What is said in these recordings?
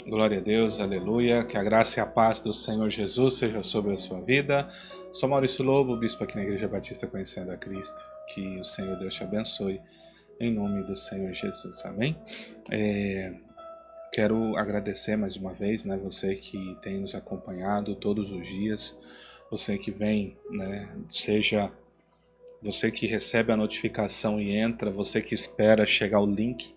Glória a Deus, aleluia. Que a graça e a paz do Senhor Jesus seja sobre a sua vida. Sou Maurício Lobo, bispo aqui na Igreja Batista Conhecendo a Cristo. Que o Senhor Deus te abençoe, em nome do Senhor Jesus. Amém? Quero agradecer mais uma vez, né, você que tem nos acompanhado todos os dias, você que vem, né, seja você que recebe a notificação e entra, você que espera chegar o link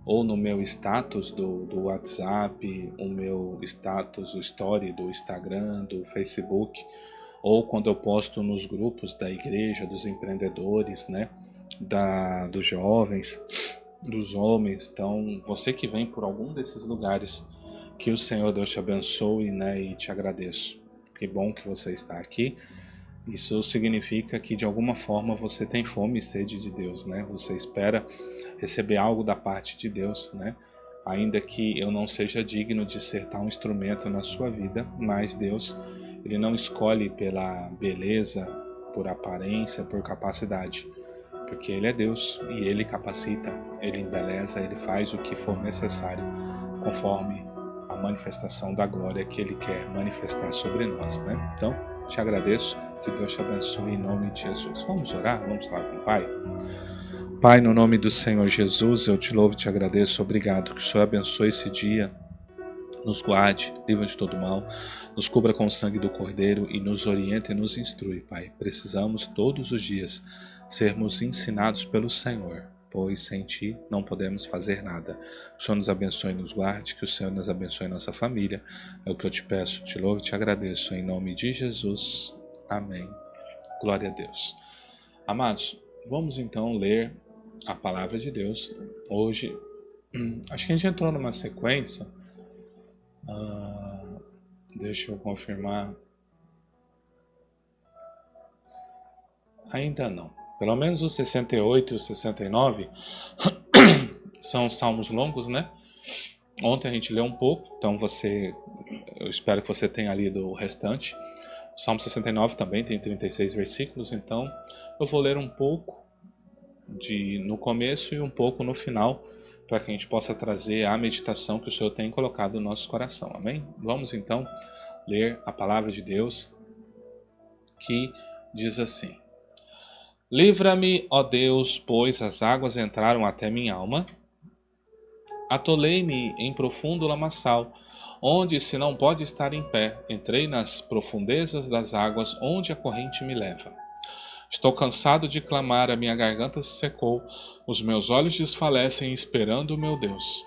ou no meu status do WhatsApp, o meu status, o story do Instagram, do Facebook, ou quando eu posto nos grupos da igreja, dos empreendedores, né, dos jovens, dos homens. Então, você que vem por algum desses lugares, que o Senhor Deus te abençoe, né, e te agradeço. Que bom que você está aqui. Isso significa que de alguma forma você tem fome e sede de Deus, né? Você espera receber algo da parte de Deus, né? Ainda que eu não seja digno de ser tal instrumento na sua vida, mas Deus, Ele não escolhe pela beleza, por aparência, por capacidade, porque Ele é Deus e Ele capacita, Ele embeleza, Ele faz o que for necessário, conforme a manifestação da glória que Ele quer manifestar sobre nós, né? Então, te agradeço, que Deus te abençoe em nome de Jesus. Vamos orar? Vamos falar com o Pai? Pai, no nome do Senhor Jesus, eu te louvo e te agradeço. Obrigado, que o Senhor abençoe esse dia, nos guarde, livre de todo mal, nos cubra com o sangue do Cordeiro e nos oriente e nos instrui, Pai. Precisamos todos os dias sermos ensinados pelo Senhor, pois sem Ti não podemos fazer nada. O Senhor nos abençoe e nos guarde, que o Senhor nos abençoe nossa família. É o que eu te peço, te louvo e te agradeço, em nome de Jesus. Amém. Glória a Deus. Amados, vamos então ler a palavra de Deus. Hoje, acho que a gente entrou numa sequência. Deixa eu confirmar. Ainda não. Pelo menos os 68 e os 69 são salmos longos, né? Ontem a gente leu um pouco, então eu espero que você tenha lido o restante. O Salmo 69 também tem 36 versículos, então eu vou ler um pouco no começo e um pouco no final, para que a gente possa trazer a meditação que o Senhor tem colocado no nosso coração, amém? Vamos então ler a palavra de Deus, que diz assim: Livra-me, ó Deus, pois as águas entraram até minha alma. Atolei-me em profundo lamaçal, onde se não pode estar em pé. Entrei nas profundezas das águas, onde a corrente me leva. Estou cansado de clamar, a minha garganta se secou, os meus olhos desfalecem esperando o meu Deus.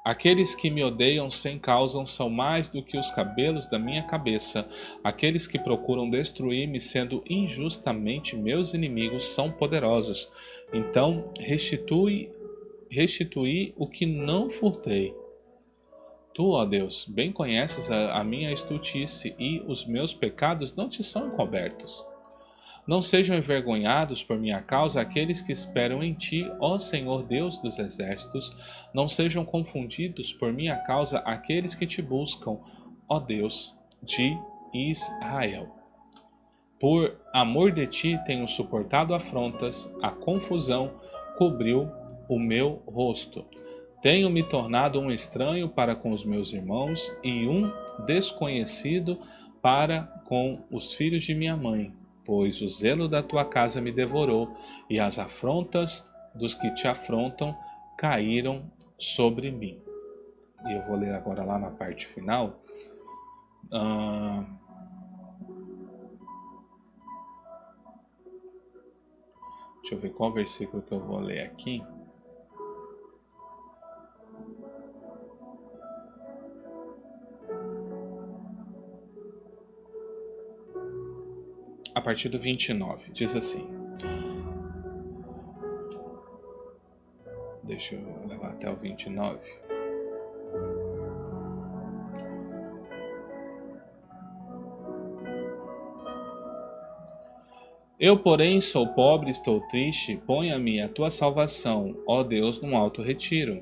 Aqueles que me odeiam sem causa são mais do que os cabelos da minha cabeça. Aqueles que procuram destruir-me, sendo injustamente meus inimigos, são poderosos. Então restitui o que não furtei. Tu, ó Deus, bem conheces a minha estultice, e os meus pecados não te são encobertos. Não sejam envergonhados por minha causa aqueles que esperam em ti, ó Senhor Deus dos exércitos. Não sejam confundidos por minha causa aqueles que te buscam, ó Deus de Israel. Por amor de ti tenho suportado afrontas, a confusão cobriu o meu rosto. Tenho me tornado um estranho para com os meus irmãos e um desconhecido para com os filhos de minha mãe. Pois o zelo da tua casa me devorou, e as afrontas dos que te afrontam caíram sobre mim. E eu vou ler agora lá na parte final. Deixa eu ver qual versículo que eu vou ler aqui. A partir do 29, diz assim. Deixa eu levar até o 29. Eu, porém, sou pobre, estou triste, ponha-me a tua salvação, ó Deus, num alto retiro.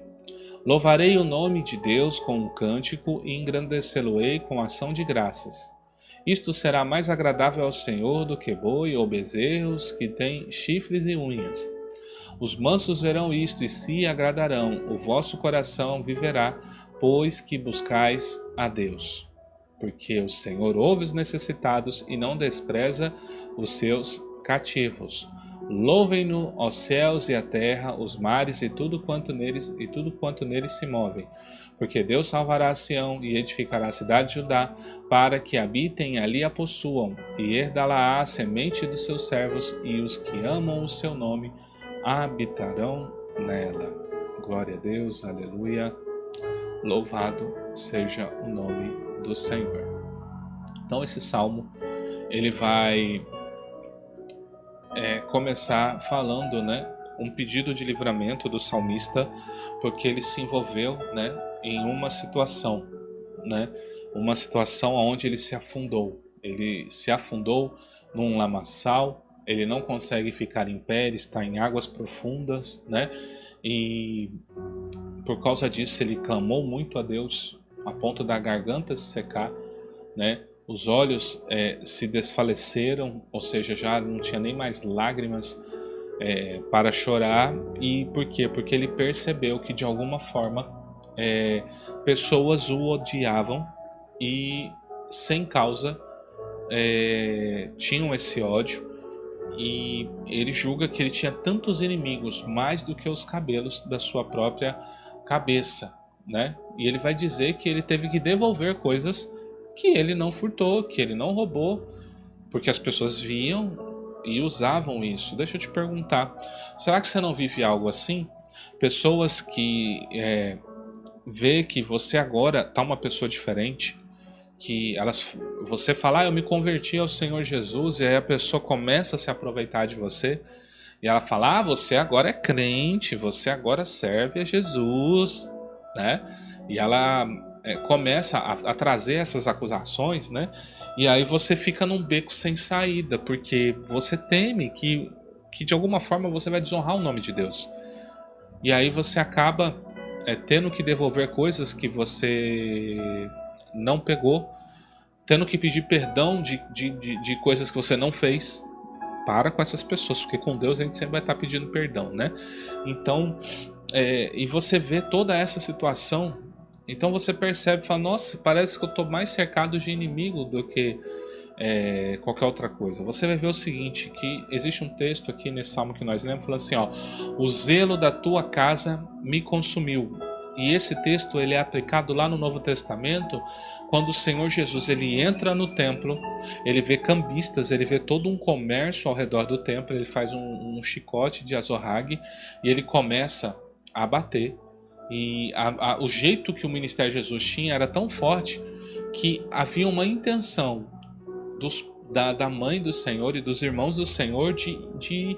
Louvarei o nome de Deus com um cântico e engrandecê-lo-ei com ação de graças. Isto será mais agradável ao Senhor do que boi ou bezerros que têm chifres e unhas. Os mansos verão isto e se agradarão, o vosso coração viverá, pois que buscais a Deus. Porque o Senhor ouve os necessitados e não despreza os seus cativos. Louvem-no, ó céus e a terra, os mares e tudo quanto neles se movem. Porque Deus salvará Sião e edificará a cidade de Judá, para que habitem e ali a possuam, e herdá-la a semente dos seus servos, e os que amam o seu nome habitarão nela. Glória a Deus, aleluia. Louvado seja o nome do Senhor. Então esse salmo, ele vai começar falando, né, um pedido de livramento do salmista, porque ele se envolveu, né, em uma situação, né, uma situação onde ele se afundou. Ele se afundou num lamaçal, ele não consegue ficar em pé, ele está em águas profundas, né, e por causa disso ele clamou muito a Deus, a ponto da garganta se secar, né? Os olhos se desfaleceram, ou seja, já não tinha nem mais lágrimas para chorar. E por quê? Porque ele percebeu que de alguma forma pessoas o odiavam e sem causa tinham esse ódio. E ele julga que ele tinha tantos inimigos, mais do que os cabelos da sua própria cabeça, né? E ele vai dizer que ele teve que devolver coisas que ele não furtou, que ele não roubou, porque as pessoas viam e usavam isso. Deixa eu te perguntar, será que você não vive algo assim? Pessoas que vê que você agora tá uma pessoa diferente, que você fala, eu me converti ao Senhor Jesus, e aí a pessoa começa a se aproveitar de você, e ela fala, você agora é crente, você agora serve a Jesus, né? E ela começa a trazer essas acusações, né? E aí você fica num beco sem saída, porque você teme que de alguma forma você vai desonrar o nome de Deus. E aí você acaba tendo que devolver coisas que você não pegou, tendo que pedir perdão de coisas que você não fez. Para com essas pessoas, porque com Deus a gente sempre vai estar pedindo perdão, né? Então, e você vê toda essa situação, então você percebe, fala, nossa, parece que eu estou mais cercado de inimigo do que qualquer outra coisa. Você vai ver o seguinte, que existe um texto aqui nesse salmo que nós lemos, falando assim, ó, o zelo da tua casa me consumiu. E esse texto ele é aplicado lá no Novo Testamento, quando o Senhor Jesus ele entra no templo, ele vê cambistas, ele vê todo um comércio ao redor do templo, ele faz um chicote de azorrague e ele começa a bater. E o jeito que o ministério de Jesus tinha era tão forte que havia uma intenção da mãe do Senhor e dos irmãos do Senhor de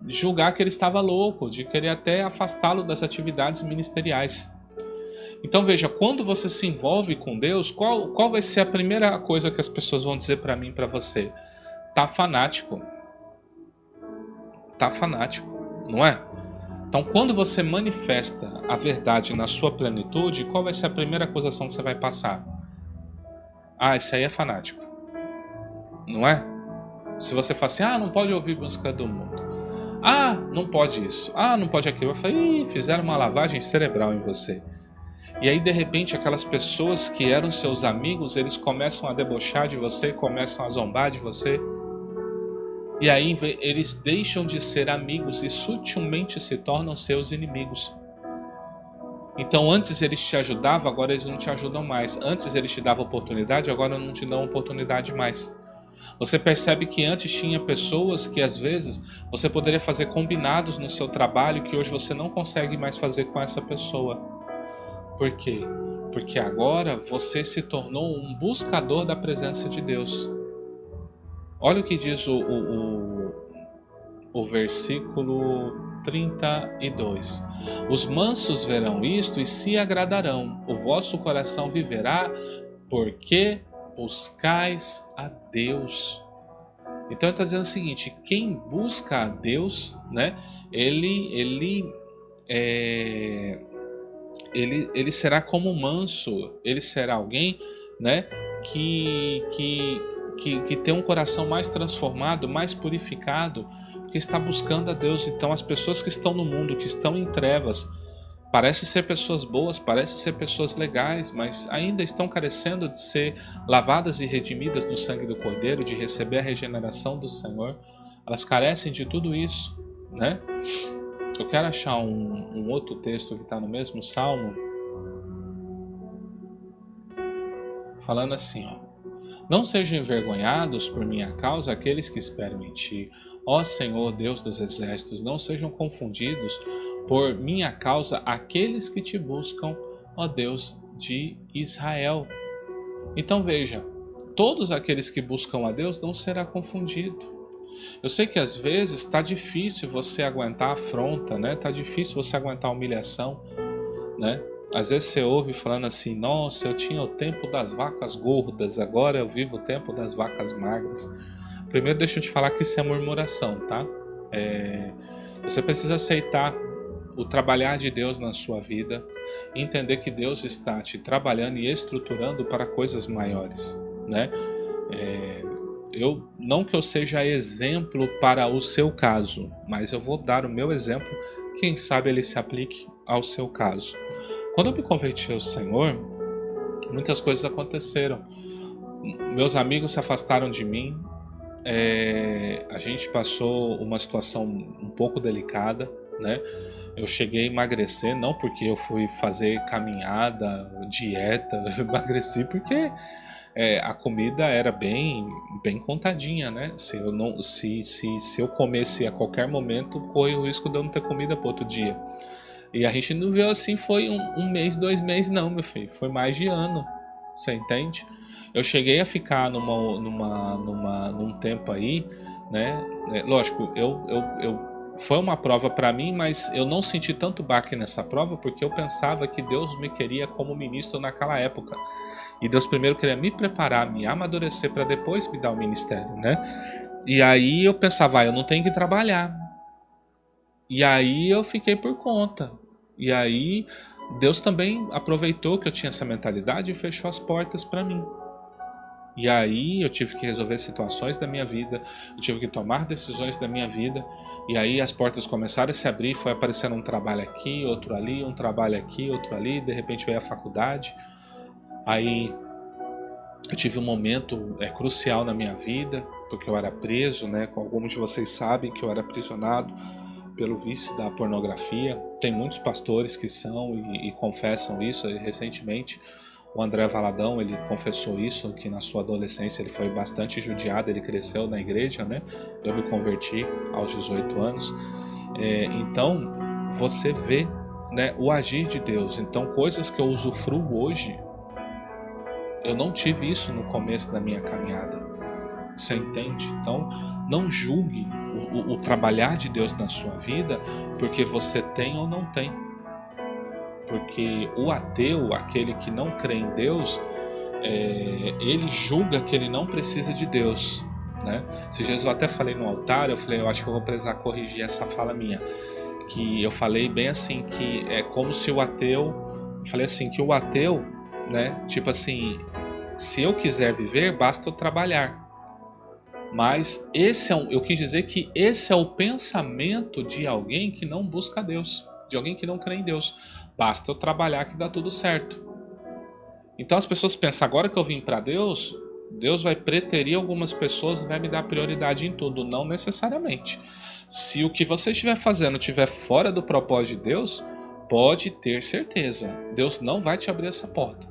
julgar que ele estava louco, de querer até afastá-lo das atividades ministeriais. Então veja, quando você se envolve com Deus, qual vai ser a primeira coisa que as pessoas vão dizer para mim e para você? Tá fanático. Tá fanático, não é? Então quando você manifesta a verdade na sua plenitude, qual vai ser a primeira acusação que você vai passar? Ah, esse aí é fanático. Não é? Se você fala assim, não pode ouvir música do mundo. Não pode isso. Não pode aquilo. Eu falei, fizeram uma lavagem cerebral em você. E aí de repente aquelas pessoas que eram seus amigos, eles começam a debochar de você, começam a zombar de você. E aí eles deixam de ser amigos e sutilmente se tornam seus inimigos. Então antes eles te ajudavam, agora eles não te ajudam mais. Antes eles te davam oportunidade, agora não te dão oportunidade mais. Você percebe que antes tinha pessoas que às vezes você poderia fazer combinados no seu trabalho que hoje você não consegue mais fazer com essa pessoa. Por quê? Porque agora você se tornou um buscador da presença de Deus. Olha o que diz o versículo 32. Os mansos verão isto e se agradarão. O vosso coração viverá, porque buscais a Deus. Então ele está dizendo o seguinte, quem busca a Deus, né, ele será como um manso, ele será alguém, né, que tem um coração mais transformado, mais purificado, porque está buscando a Deus. Então as pessoas que estão no mundo, que estão em trevas, Parece ser pessoas boas, parece ser pessoas legais, mas ainda estão carecendo de ser lavadas e redimidas no sangue do Cordeiro, de receber a regeneração do Senhor. Elas carecem de tudo isso, né? Eu quero achar um outro texto que está no mesmo Salmo, falando assim, ó. Não sejam envergonhados por minha causa aqueles que esperam em ti. Ó Senhor, Deus dos exércitos, não sejam confundidos por minha causa aqueles que te buscam, ó Deus de Israel. Então veja, todos aqueles que buscam a Deus não será confundido. Eu sei que às vezes está difícil você aguentar a afronta, né? Tá difícil você aguentar a humilhação, né? Às vezes você ouve falando assim, nossa, eu tinha o tempo das vacas gordas, agora eu vivo o tempo das vacas magras. Primeiro deixa eu te falar que isso é murmuração, tá? Você precisa aceitar o trabalhar de Deus na sua vida, entender que Deus está te trabalhando e estruturando para coisas maiores, né? Não que eu seja exemplo para o seu caso, mas eu vou dar o meu exemplo, quem sabe ele se aplique ao seu caso. Quando eu me converti ao Senhor, muitas coisas aconteceram. Meus amigos se afastaram de mim, a gente passou uma situação um pouco delicada, né? Eu cheguei a emagrecer, não porque eu fui fazer caminhada, dieta, eu emagreci porque a comida era bem contadinha, né? Se eu comesse a qualquer momento, corre o risco de eu não ter comida para outro dia. E a gente não viu assim, foi um mês, 2 meses, não, meu filho. Foi mais de ano, você entende? Eu cheguei a ficar num tempo aí, né? Lógico, foi uma prova para mim, mas eu não senti tanto baque nessa prova porque eu pensava que Deus me queria como ministro naquela época. E Deus primeiro queria me preparar, me amadurecer para depois me dar o ministério, né? E aí eu pensava, eu não tenho que trabalhar. E aí eu fiquei por conta. E aí Deus também aproveitou que eu tinha essa mentalidade e fechou as portas para mim. E aí eu tive que resolver situações da minha vida, eu tive que tomar decisões da minha vida. E aí as portas começaram a se abrir, foi aparecendo um trabalho aqui, outro ali, um trabalho aqui, outro ali. De repente veio a faculdade. Aí eu tive um momento crucial na minha vida, porque eu era preso, né? Como alguns de vocês sabem que eu era aprisionado pelo vício da pornografia. Tem muitos pastores que são e confessam isso. Recentemente o André Valadão, ele confessou isso, que na sua adolescência ele foi bastante judiado, ele cresceu na igreja, né? Eu me converti aos 18 anos. Então você vê, né, o agir de Deus. Então coisas que eu usufruo hoje, eu não tive isso no começo da minha caminhada. Você entende? Então não julgue o trabalhar de Deus na sua vida porque você tem ou não tem. Porque o ateu, aquele que não crê em Deus, ele julga que ele não precisa de Deus, né? Se Jesus, eu até falei no altar, eu acho que eu vou precisar corrigir essa fala minha, que eu falei bem assim, que é como se o ateu, falei assim, que o ateu, né, tipo assim, se eu quiser viver, basta eu trabalhar. Mas eu quis dizer que esse é o pensamento de alguém que não busca Deus, de alguém que não crê em Deus. Basta eu trabalhar que dá tudo certo. Então as pessoas pensam, agora que eu vim para Deus, Deus vai preterir algumas pessoas e vai me dar prioridade em tudo. Não necessariamente. Se o que você estiver fazendo estiver fora do propósito de Deus, pode ter certeza, Deus não vai te abrir essa porta.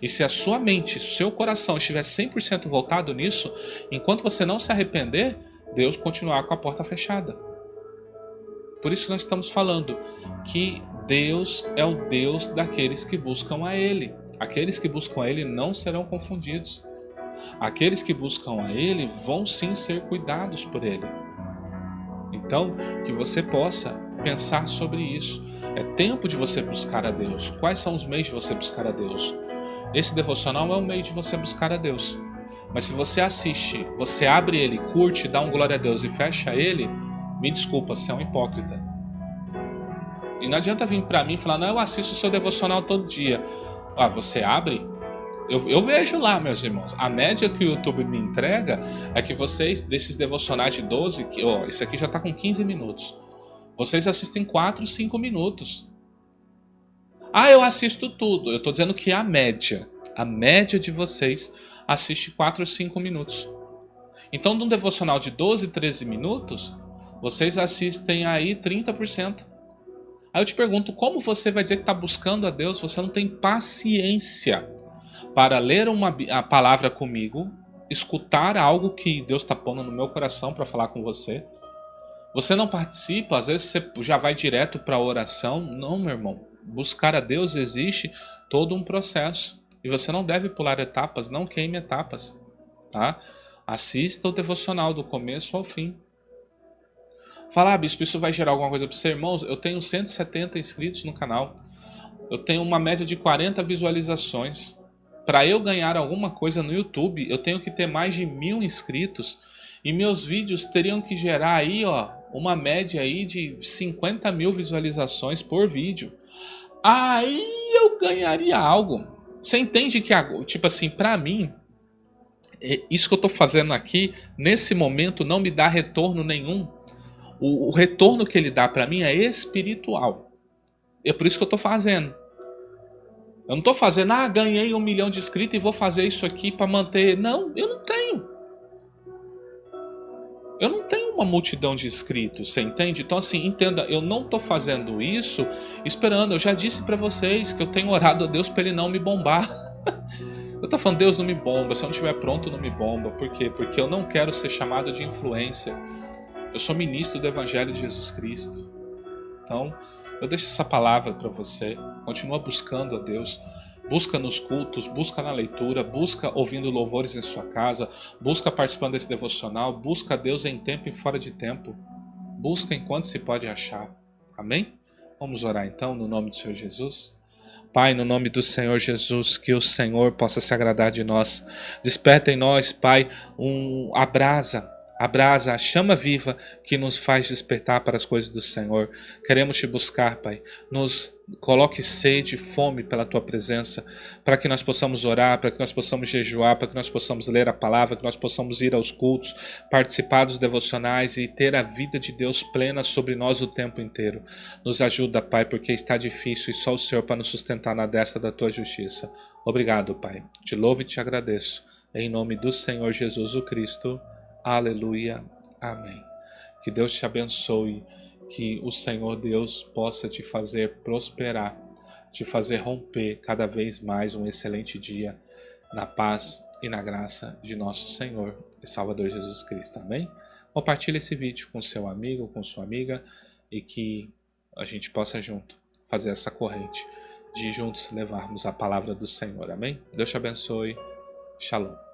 E se a sua mente, seu coração estiver 100% voltado nisso, enquanto você não se arrepender, Deus continuará com a porta fechada. Por isso nós estamos falando que Deus é o Deus daqueles que buscam a Ele. Aqueles que buscam a Ele não serão confundidos. Aqueles que buscam a Ele vão sim ser cuidados por Ele. Então, que você possa pensar sobre isso. É tempo de você buscar a Deus. Quais são os meios de você buscar a Deus? Esse devocional é um meio de você buscar a Deus. Mas se você assiste, você abre ele, curte, dá um glória a Deus e fecha ele, me desculpa, você é um hipócrita. E não adianta vir para mim e falar, não, eu assisto o seu devocional todo dia. Você abre? Eu vejo lá, meus irmãos. A média que o YouTube me entrega é que vocês, desses devocionais de 12, esse aqui já está com 15 minutos. Vocês assistem 4, 5 minutos. Ah, eu assisto tudo. Eu estou dizendo que a média de vocês assiste 4 ou 5 minutos. Então, num devocional de 12, 13 minutos, vocês assistem aí 30%. Aí eu te pergunto, como você vai dizer que está buscando a Deus? Você não tem paciência para ler a palavra comigo, escutar algo que Deus está pondo no meu coração para falar com você. Você não participa, às vezes você já vai direto para a oração. Não, meu irmão. Buscar a Deus existe todo um processo. E você não deve pular etapas, não queime etapas. Tá? Assista o devocional do começo ao fim. Fala, bispo, isso vai gerar alguma coisa para você, irmãos? Eu tenho 170 inscritos no canal. Eu tenho uma média de 40 visualizações. Para eu ganhar alguma coisa no YouTube, eu tenho que ter mais de 1.000 inscritos. E meus vídeos teriam que gerar aí, ó, uma média aí de 50.000 visualizações por vídeo. Aí eu ganharia algo. Você entende que, tipo assim, para mim, isso que eu tô fazendo aqui, nesse momento, não me dá retorno nenhum. O retorno que ele dá para mim é espiritual. É por isso que eu tô fazendo. Eu não tô fazendo, ganhei 1 milhão de inscritos e vou fazer isso aqui para manter. Não, eu não tenho. Eu não tenho uma multidão de inscritos, você entende? Então assim, entenda, eu não tô fazendo isso esperando. Eu já disse para vocês que eu tenho orado a Deus para ele não me bombar. Eu tô falando, Deus, não me bomba. Se eu não estiver pronto, não me bomba. Por quê? Porque eu não quero ser chamado de influencer. Eu sou ministro do Evangelho de Jesus Cristo. Então, eu deixo essa palavra para você. Continua buscando a Deus. Busca nos cultos, busca na leitura, busca ouvindo louvores em sua casa, busca participando desse devocional, busca a Deus em tempo e fora de tempo. Busca enquanto se pode achar. Amém? Vamos orar então no nome do Senhor Jesus. Pai, no nome do Senhor Jesus, que o Senhor possa se agradar de nós. Desperta em nós, Pai, a brasa, a chama viva que nos faz despertar para as coisas do Senhor. Queremos te buscar, Pai. Nos coloque sede, fome pela tua presença, para que nós possamos orar, para que nós possamos jejuar, para que nós possamos ler a palavra, que nós possamos ir aos cultos, participar dos devocionais e ter a vida de Deus plena sobre nós o tempo inteiro. Nos ajuda, Pai, porque está difícil e só o Senhor para nos sustentar na destra da tua justiça. Obrigado, Pai. Te louvo e te agradeço. Em nome do Senhor Jesus o Cristo. Aleluia. Amém. Que Deus te abençoe. Que o Senhor Deus possa te fazer prosperar, te fazer romper cada vez mais um excelente dia na paz e na graça de nosso Senhor e Salvador Jesus Cristo. Amém? Compartilhe esse vídeo com seu amigo, com sua amiga e que a gente possa junto fazer essa corrente de juntos levarmos a palavra do Senhor. Amém? Deus te abençoe. Shalom.